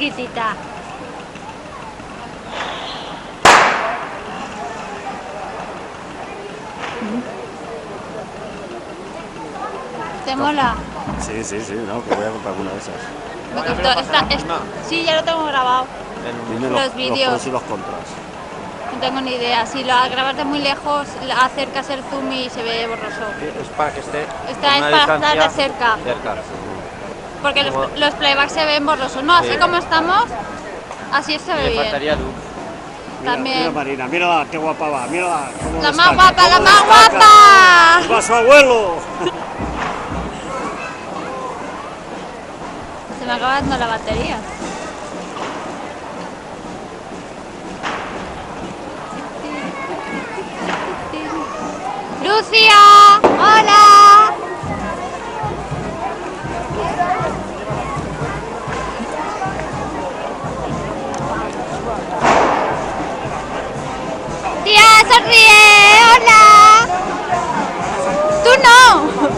chiquitita. ¿Te mola? Sí, no, que voy a comprar alguna de esas. Me gustó. Sí, ya lo tengo grabado. Dime Los vídeos. pros y los contras. No tengo ni idea. Si lo grabas de muy lejos, acercas el zoom y se ve borroso. Es para que esté Esta es para estar de cerca. Porque los playbacks se ven borrosos. No, así como estamos, así se ve Le bien. faltaría luz. También. Mira Marina, mírala, qué guapa va, mírala. La más guapa, la más guapa. ¡Va su abuelo! Se me acaba dando la batería. ¡Lucia! ¡Hola! ¡Tía, sonríe! ¡Hola! ¡Tú no!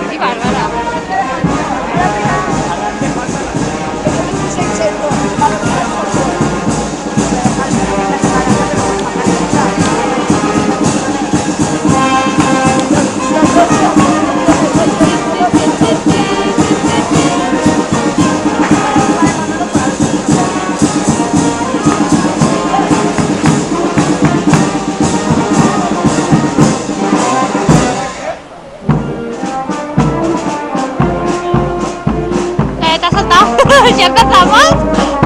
¡Qué bárbara! ¿Te has saltado? ¿Ya empezamos?